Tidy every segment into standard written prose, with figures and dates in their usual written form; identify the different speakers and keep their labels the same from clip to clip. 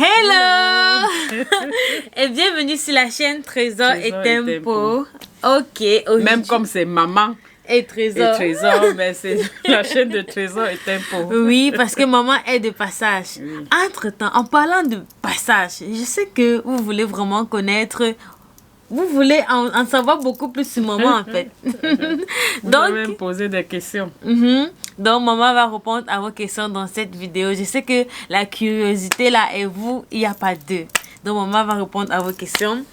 Speaker 1: Hello et bienvenue sur la chaîne Trésor et Tempo. Ok.
Speaker 2: Même comme c'est maman
Speaker 1: et Trésor.
Speaker 2: Mais c'est la chaîne de Trésor et Tempo.
Speaker 1: Oui, parce que maman est de passage.
Speaker 2: Oui.
Speaker 1: Entre-temps, en parlant de passage, je sais que vous voulez vraiment connaître... Vous voulez en savoir beaucoup plus sur maman en fait.
Speaker 2: Vous allez me poser des questions.
Speaker 1: Donc maman va répondre à vos questions dans cette vidéo. Je sais que la curiosité là et vous, il n'y a pas deux. Donc maman va répondre à vos questions.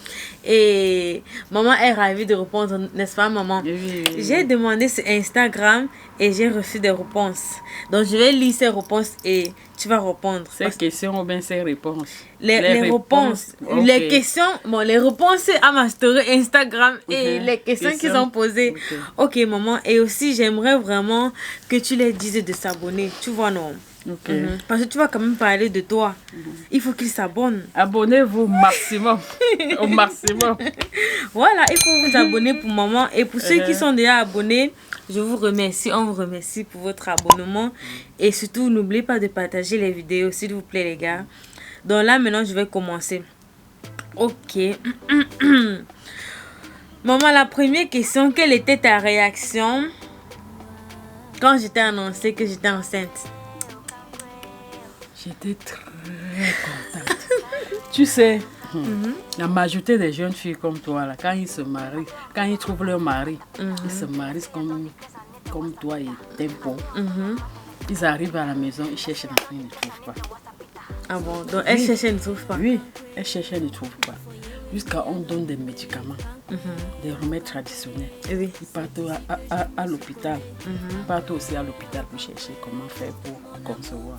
Speaker 1: Et maman est ravie de répondre, n'est-ce pas maman?
Speaker 2: Oui.
Speaker 1: J'ai demandé sur Instagram et j'ai reçu des réponses. Donc je vais lire ces réponses et tu vas répondre.
Speaker 2: Ces questions ou bien ces réponses?
Speaker 1: Les réponses.
Speaker 2: Okay.
Speaker 1: Les questions, bon, les réponses à ma story Instagram et les questions qu'ils ont posées. Ok maman, et aussi j'aimerais vraiment que tu les dises de s'abonner, tu vois non? Parce que tu vas quand même parler de toi. Il faut qu'ils s'abonnent.
Speaker 2: Abonnez-vous au maximum. Au maximum.
Speaker 1: Voilà, il faut vous abonner pour maman. Et pour ceux qui sont déjà abonnés, je vous remercie. On vous remercie pour votre abonnement. Et surtout, n'oubliez pas de partager les vidéos, s'il vous plaît, les gars. Donc là, maintenant, je vais commencer. Ok. Maman, la première question, quelle était ta réaction quand je t'ai annoncé que j'étais enceinte?
Speaker 2: J'étais très contente. Tu sais, la majorité des jeunes filles comme toi, là, quand ils se marient, quand ils trouvent leur mari, ils se marient comme toi et Tempo. Ils arrivent à la maison, ils cherchent l'enfant, ils ne trouvent pas.
Speaker 1: Ah bon, donc elles cherchent, elles ne trouvent pas?
Speaker 2: Oui, elles cherchent, elles ne trouvent pas. Jusqu'à on donne des médicaments, des remèdes traditionnels.
Speaker 1: Oui.
Speaker 2: Ils partent à l'hôpital. Ils partent aussi à l'hôpital pour chercher comment faire pour concevoir.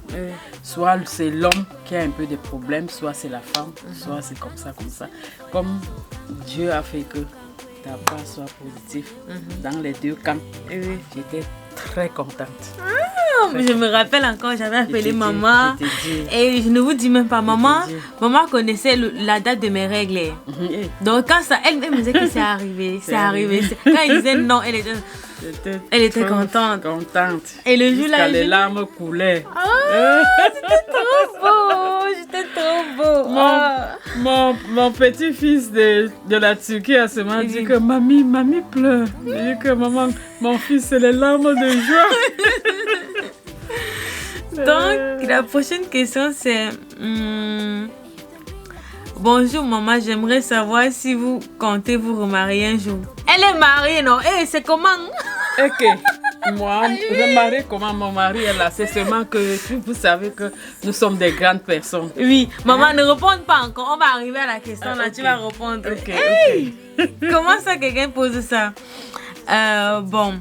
Speaker 2: Soit c'est l'homme qui a un peu de problèmes, soit c'est la femme, soit c'est comme ça, comme ça. Comme Dieu a fait que ta part soit positive dans les deux camps. J'étais très contente.
Speaker 1: Je me rappelle encore, j'avais appelé maman et je ne vous dis même pas, maman connaissait la date de mes règles. Donc quand ça, elle me disait que c'est arrivé, c'est arrivé. Quand elle disait non, elle était contente. Et le jour là,
Speaker 2: les larmes coulaient.
Speaker 1: C'était trop beau, j'étais trop beau.
Speaker 2: Mon petit-fils de la Turquie a seulement dit que mamie pleure. Il dit que maman, mon fils, c'est les larmes de joie.
Speaker 1: Donc, la prochaine question, c'est... Bonjour maman, j'aimerais savoir si vous comptez vous remarier un jour. Elle est mariée, non? C'est comment?
Speaker 2: Ok. Moi, je marie comment mon mari est là. C'est seulement que vous savez que nous sommes des grandes personnes.
Speaker 1: Oui, maman, ne réponde pas encore. On va arriver à la question là, tu vas répondre. Comment ça, quelqu'un pose ça? Bon...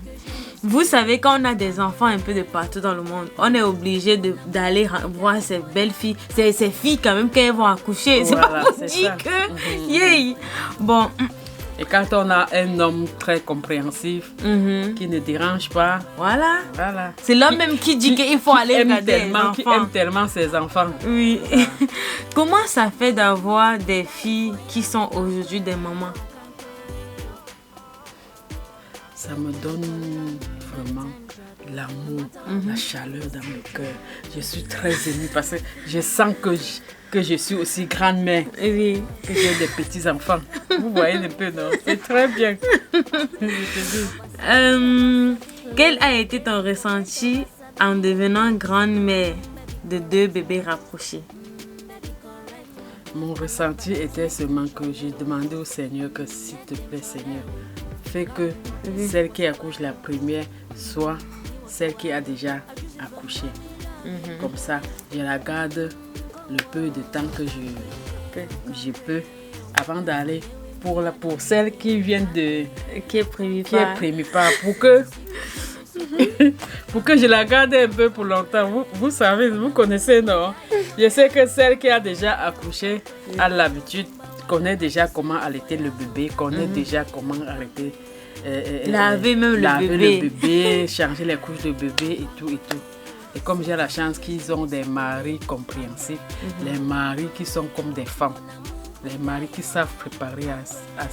Speaker 1: Vous savez, quand on a des enfants un peu de partout dans le monde, on est obligé d'aller voir ces belles filles, ces filles quand même, quand elles vont accoucher. C'est pas pour dire que... Bon.
Speaker 2: Et quand on a un homme très compréhensif, qui ne dérange pas...
Speaker 1: Voilà. C'est l'homme même qui dit qu'il faut aller regarder les enfants.
Speaker 2: Qui aime tellement ses enfants.
Speaker 1: Oui. Comment ça fait d'avoir des filles qui sont aujourd'hui des mamans?
Speaker 2: Ça me donne vraiment l'amour, la chaleur dans le cœur. Je suis très émue parce que je sens que je suis aussi grand-mère, que j'ai des petits-enfants. Vous voyez un peu, non? C'est très bien.
Speaker 1: Quel a été ton ressenti en devenant grand-mère de 2 bébés rapprochés?
Speaker 2: Mon ressenti était seulement que j'ai demandé au Seigneur que s'il te plaît, Seigneur, fais que celle qui accouche la première soit celle qui a déjà accouché. Comme ça, je la garde le peu de temps que je peux avant d'aller pour celle qui vient de...
Speaker 1: Qui est
Speaker 2: prémipare. Pour que je la garde un peu pour longtemps. Vous savez, vous connaissez, non? Je sais que celle qui a déjà accouché a l'habitude, connaît déjà comment allaiter le bébé, connaît déjà comment allaiter...
Speaker 1: laver le
Speaker 2: bébé, changer les couches de bébé et tout. Et comme j'ai la chance qu'ils ont des maris compréhensifs, les maris qui sont comme des femmes, les maris qui savent préparer à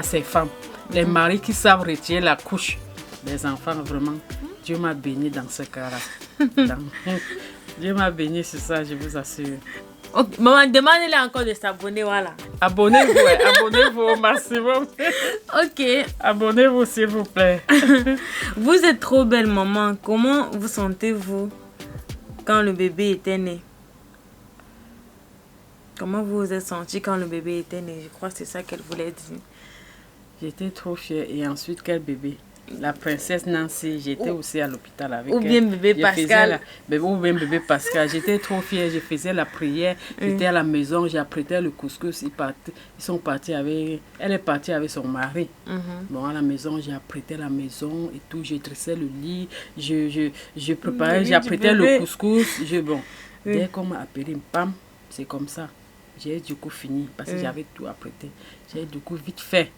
Speaker 2: ces femmes, les maris qui savent retirer la couche des enfants, vraiment, Dieu m'a béni dans ce cas-là. Dieu m'a béni sur ça, je vous assure.
Speaker 1: Ok, maman, demandez-les encore de s'abonner, voilà.
Speaker 2: Abonnez-vous, ouais, abonnez-vous au maximum.
Speaker 1: Ok.
Speaker 2: Abonnez-vous, s'il vous plaît.
Speaker 1: Vous êtes trop belle, maman. Comment vous sentez-vous quand le bébé était né? Comment vous vous êtes senti quand le bébé était né? Je crois que c'est ça qu'elle voulait dire.
Speaker 2: J'étais trop fière. Et ensuite, quel bébé? La princesse Nancy, j'étais aussi à l'hôpital avec elle.
Speaker 1: Ou bien bébé Pascal.
Speaker 2: Ou bien bébé Pascal. J'étais trop fière, je faisais la prière. J'étais à la maison, j'apprêtais le couscous. Ils sont partis avec... Elle est partie avec son mari. Bon, à la maison, j'apprêtais la maison et tout. Je dressais le lit. Je préparais, j'apprêtais le couscous. Bon, dès qu'on m'a appelé, pam, c'est comme ça. J'ai du coup fini parce que j'avais tout apprêté. J'ai du coup vite fait.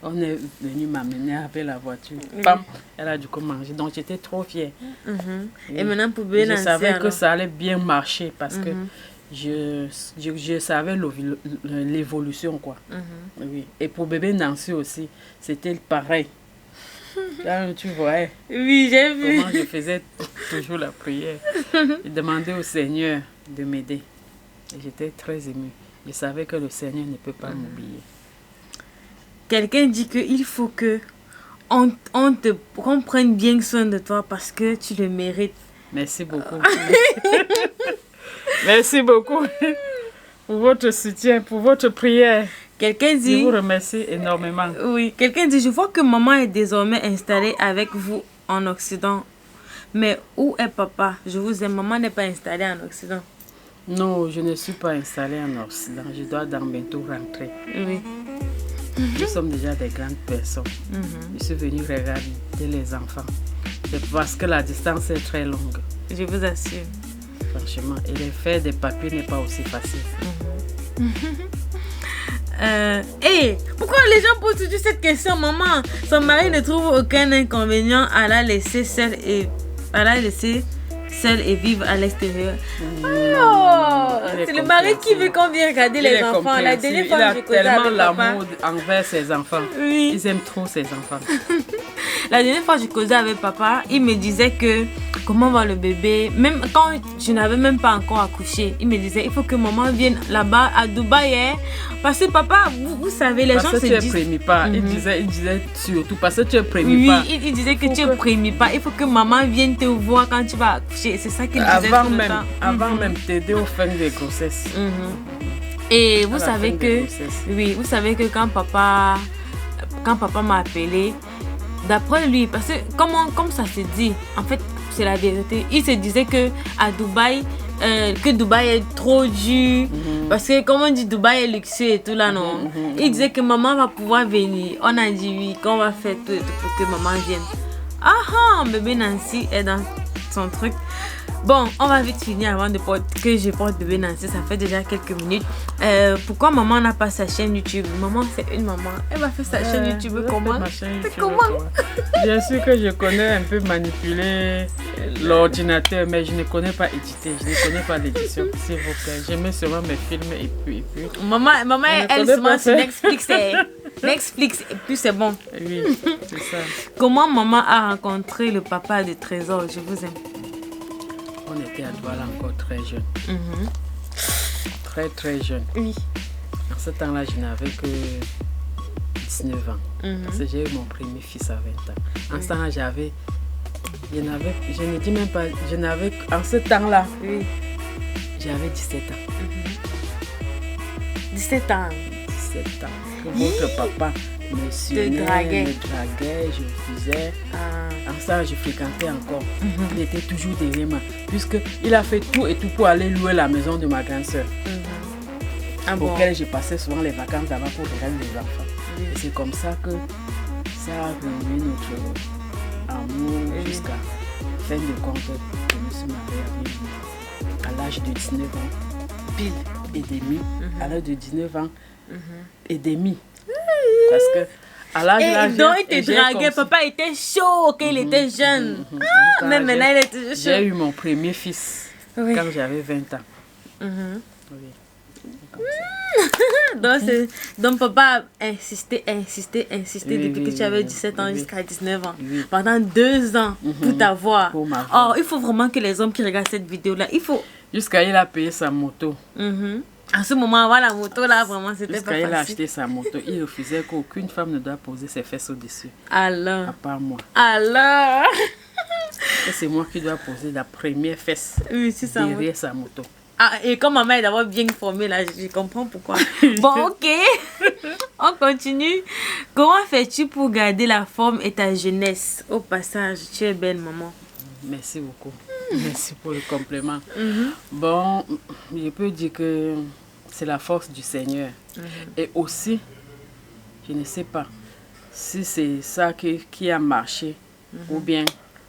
Speaker 2: On est venu m'amener avec la voiture. Pam, elle a du coup manger. Donc j'étais trop fière.
Speaker 1: Et maintenant pour bébé Nancy,
Speaker 2: je savais que ça allait bien marcher parce que je savais l'évolution, quoi. Oui. Et pour bébé Nancy aussi, c'était pareil. Là, tu vois,
Speaker 1: oui, j'ai vu.
Speaker 2: Comment je faisais toujours la prière. Je demandais au Seigneur de m'aider. Et j'étais très émue. Je savais que le Seigneur ne peut pas m'oublier.
Speaker 1: Quelqu'un dit qu'il faut qu'on prenne bien soin de toi parce que tu le mérites.
Speaker 2: Merci beaucoup. Merci beaucoup pour votre soutien, pour votre prière.
Speaker 1: Quelqu'un dit...
Speaker 2: Je vous remercie énormément.
Speaker 1: Oui, quelqu'un dit, je vois que maman est désormais installée avec vous en Occident. Mais où est papa? Je vous aime, maman n'est pas installée en Occident.
Speaker 2: Non, je ne suis pas installée en Occident. Je dois bientôt rentrer.
Speaker 1: Oui.
Speaker 2: Nous sommes déjà des grandes personnes. Je suis venue regarder les enfants. C'est parce que la distance est très longue.
Speaker 1: Je vous assure.
Speaker 2: Franchement, et les faire des papiers n'est pas aussi facile.
Speaker 1: Pourquoi les gens posent toujours cette question, maman? Son mari ne trouve aucun inconvénient à la laisser seule et vivre à l'extérieur. C'est le mari qui veut qu'on vienne regarder les enfants. La dernière fois,
Speaker 2: il a tellement l'amour envers ses enfants.
Speaker 1: Oui.
Speaker 2: Ils aiment trop ses enfants.
Speaker 1: La dernière fois, je causais avec papa. Il me disait que comment va le bébé. Même quand je n'avais même pas encore accouché, il me disait il faut que maman vienne là-bas à Dubaï. Parce que papa, vous savez, les gens se disent...
Speaker 2: Parce que tu es prémipare. Il disait surtout parce que tu es prémipare.
Speaker 1: Oui, il disait que tu es prémipare. Il faut que maman vienne te voir quand tu vas accoucher. C'est ça qu'il disait tout le temps.
Speaker 2: Avant même t'aider aux fins de grossesse.
Speaker 1: Et vous savez que... Oui, vous savez que quand papa m'a appelé, d'après lui, parce que comme ça se dit, en fait, c'est la vérité. Il se disait que à Dubaï, que Dubaï est trop dur. Parce que comme on dit, Dubaï est luxueux et tout là, non. Il disait que maman va pouvoir venir. On a dit oui, qu'on va faire tout pour que maman vienne. Bébé Nancy est dans son truc. Bon, on va vite finir avant que je porte bébé Nancy. Ça fait déjà quelques minutes. Pourquoi maman n'a pas sa chaîne YouTube? Maman, c'est une maman. Elle va faire sa chaîne YouTube comment?
Speaker 2: Bien sûr que je connais un peu manipuler l'ordinateur, mais je ne connais pas éditer. Je ne connais pas l'édition, s'il vous plaît. Je mets seulement mes films et puis.
Speaker 1: Maman, elle seulement sur Netflix. Netflix et puis c'est bon.
Speaker 2: Oui, c'est ça.
Speaker 1: Comment maman a rencontré le papa de Trésor? Je vous aime.
Speaker 2: On était à Douala encore très jeune. Très très jeune.
Speaker 1: Oui.
Speaker 2: En ce temps-là, je n'avais que 19 ans. Parce que j'ai eu mon premier fils à 20 ans. En ce temps-là, je ne dis même pas, en ce temps-là, j'avais 17 ans.
Speaker 1: 17 ans.
Speaker 2: 17 ans. Votre papa me draguait, je faisais. En ça, je fréquentais encore. Il était toujours derrière moi. Puisqu'il a fait tout et tout pour aller louer la maison de ma grande soeur. Pour laquelle je passais souvent les vacances là-bas pour regarder les enfants. Et c'est comme ça que ça a réuni notre amour jusqu'à fin de compte. Je me suis mariée avec lui à l'âge de 19 ans. Pile et demi. À l'âge de 19 ans et demi. Parce que à l'âge
Speaker 1: donc il te draguait, papa était chaud quand il était jeune. Mais maintenant il est toujours chaud.
Speaker 2: J'ai eu mon premier fils quand j'avais 20 ans.
Speaker 1: Donc papa a insisté depuis que tu avais 17 ans jusqu'à 19 ans. Pendant 2 ans pour t'avoir. Il faut vraiment que les hommes qui regardent cette vidéo là, il faut
Speaker 2: Jusqu'à il a payé sa moto.
Speaker 1: À ce moment, avoir la moto, là, vraiment, c'était pas facile.
Speaker 2: Jusqu'à il a acheté sa moto, il refusait qu'aucune femme ne doit poser ses fesses au-dessus.
Speaker 1: Alors.
Speaker 2: À part moi.
Speaker 1: Alors.
Speaker 2: Et c'est moi qui dois poser la première fesse derrière sa moto.
Speaker 1: Ah, et comme maman est d'abord bien formée, là, je comprends pourquoi. Bon, ok. On continue. Comment fais-tu pour garder la forme et ta jeunesse? Au passage, tu es belle, maman.
Speaker 2: Merci beaucoup. Merci pour le compliment. Bon, je peux dire que c'est la force du Seigneur. Et aussi, je ne sais pas si c'est ça qui a marché ou bien,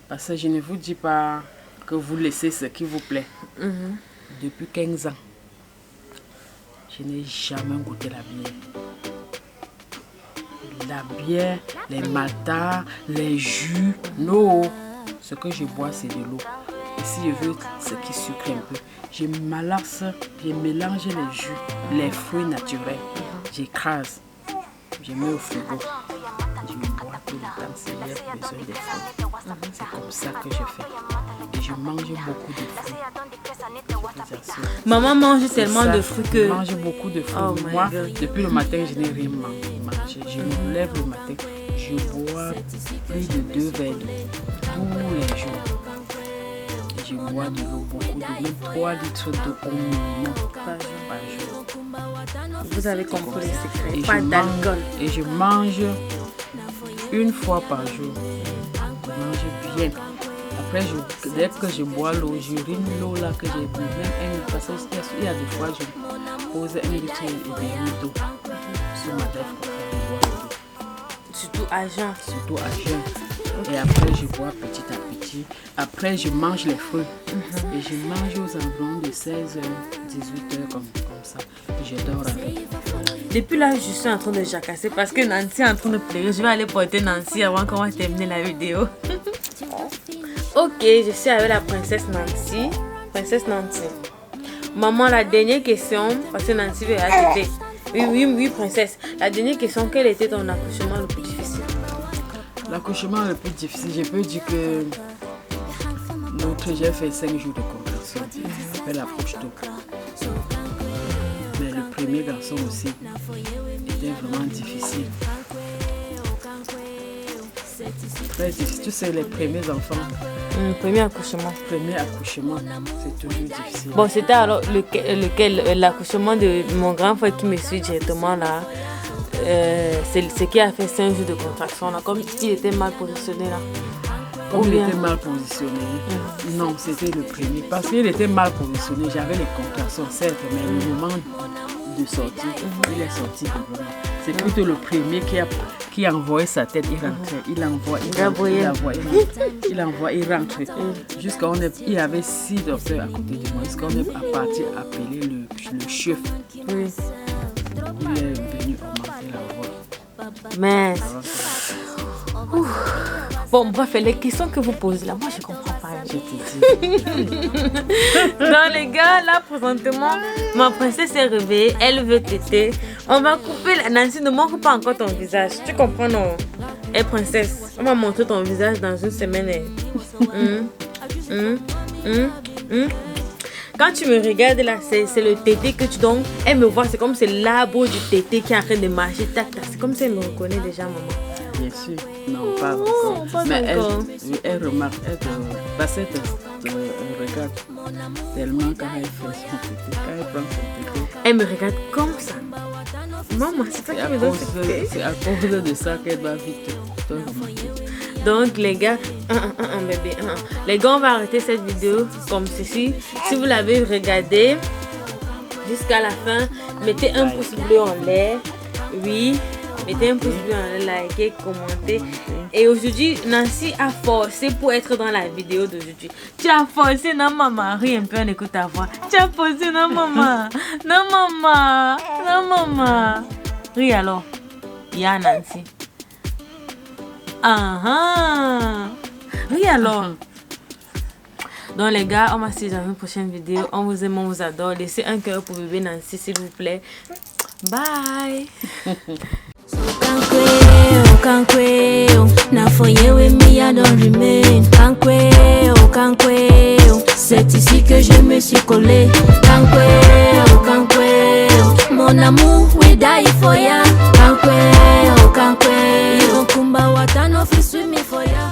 Speaker 2: parce que je ne vous dis pas que vous laissez ce qui vous plaît. Depuis 15 ans, je n'ai jamais goûté la bière. La bière, les maltas, les jus, non. Ce que je bois, c'est de l'eau. Et si je veux ce qui sucre un peu, je malaxe, je mélange les jus, les fruits naturels. J'écrase, je mets au frigo. Je bois tout le temps si j'ai besoin des fruits. C'est comme ça que je fais. Et je mange beaucoup de fruits.
Speaker 1: Maman mange tellement de fruits que...
Speaker 2: Je mange beaucoup de fruits.
Speaker 1: Oh
Speaker 2: moi, depuis le matin, je n'ai rien mangé. Je me lève le matin, je bois plus de 2 verres d'eau tous les jours. Et je bois de l'eau, beaucoup de même 3 litres d'eau au minimum par jour.
Speaker 1: Vous avez compris les secrets. Pas d'alcool.
Speaker 2: Et je mange une fois par jour. Je mange bien. Après, dès que je bois l'eau, j'urine l'eau là que j'ai bu. Même parce qu'il y a des fois, je pose 1 litre et demi d'eau sur ma lèvre pour faire boire l'eau.
Speaker 1: Surtout à jeun.
Speaker 2: Surtout à jeun. Et après, je bois petit à petit. Après, je mange les fruits. Et je mange aux environs de 16h, 18h comme ça. Et je dors avec.
Speaker 1: Depuis là, je suis en train de jacasser parce que Nancy est en train de pleurer. Je vais aller porter Nancy avant qu'on va terminer la vidéo. Ok, je suis avec la princesse Nancy. Princesse Nancy. Maman, la dernière question, parce que Nancy veut acheter. Oui, princesse. La dernière question, quel était ton accouchement le plus difficile?
Speaker 2: L'accouchement le plus difficile, je peux dire que j'ai fait 5 jours de contraction. Elle approche tôt. Mais le premier garçon aussi était vraiment difficile. Très difficile. Tu sais, les premiers enfants.
Speaker 1: Premier accouchement.
Speaker 2: Premier accouchement, c'est toujours difficile.
Speaker 1: Bon, c'était alors lequel l'accouchement de mon grand frère qui me suit directement là. C'est ce qui a fait 5 jours de contraction là, comme il était mal positionné là.
Speaker 2: Comme il était mal positionné. Non, c'était le premier. Parce qu'il était mal positionné, j'avais les contractions, certes, mais le moment de sortie, il est sorti devant. C'est plutôt le premier qui a envoyé sa tête, il rentrait, il envoie, il envoie, il rentre. Jusqu'à il avait 6 docteurs à côté de moi, jusqu'à on est parti appeler le chef.
Speaker 1: Oui.
Speaker 2: Il est venu augmenter la voix.
Speaker 1: Mais... Bon, bref, les questions que vous posez là, moi je comprends pas.
Speaker 2: Je te dis.
Speaker 1: Non les gars, là présentement, ma princesse est réveillée, elle veut téter. On va couper la... Nancy, ne montre pas encore ton visage. Tu comprends non? Eh princesse, on va montrer ton visage dans une semaine. Quand tu me regardes là, c'est le tété que tu donnes. Elle me voit, c'est comme c'est l'arbre du tété qui est en train de marcher. Tac, tac. C'est comme si elle me reconnaît déjà, maman.
Speaker 2: Bien sûr, non, pas encore. Mais elle remarque, parce qu'elle regarde tellement quand elle fait son tété, quand elle prend son tété.
Speaker 1: Elle me regarde comme ça. Maman, c'est ça qui me donne cette tété.
Speaker 2: C'est à cause de ça qu'elle va vite te remarquer.
Speaker 1: Donc les gars, bébé, les gars, on va arrêter cette vidéo comme ceci. Si vous l'avez regardé jusqu'à la fin, mettez un pouce bleu en l'air. Oui, mettez un pouce bleu en l'air, likez, commentez. Et aujourd'hui, Nancy a forcé pour être dans la vidéo d'aujourd'hui. Tu as forcé, non maman, ris un peu, on écoute ta voix. Tu as forcé, non maman, non maman, non maman. Ris alors, il y a Nancy. Oui alors. Donc les gars, on va se dire dans une prochaine vidéo. On vous aime, on vous adore. Laissez un cœur pour bébé Nancy s'il vous plaît. Bye.
Speaker 3: Kankweo, now for you with me I don't remain. Kankweo, c'est ici que je me suis collé. Kankweo, mon amour, we die for ya. Kankweo, Kumba watano fi swim me for ya.